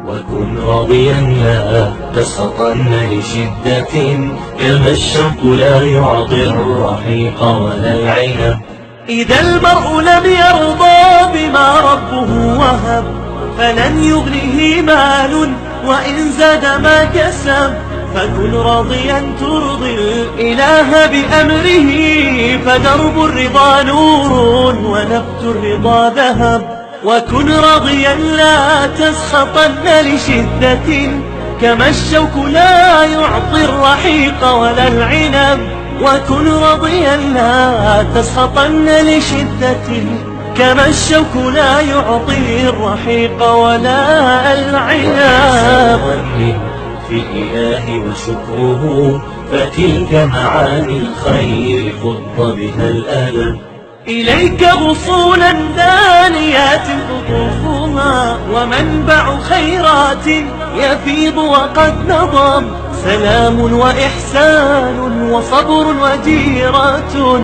وكن راضيا لا تسخطن لشدة، كما الشوك لا يعطي الرحيق ولا العنب. إذا المرء لم يرضى بما ربه وهب، فلن يغنيه مال وإن زاد ما كسب. فكن راضيا ترضي الإله بأمره، فدرب الرضا نور ونبت الرضا ذهب. وكن راضيا لا تسخطن لشدة، كما الشوك لا يعطي الرحيق ولا العنب. وكن راضيا لا تسخطن لشدة، كما الشوك لا يعطي الرحيق ولا العنب. في الإله وشكره، فتلك معاني الخير خض بها الألم. إليك غصونا دانيات قطوفها، ومنبع خيرات يفيض وقد نضم. سلام وإحسان وصبر وجيرة.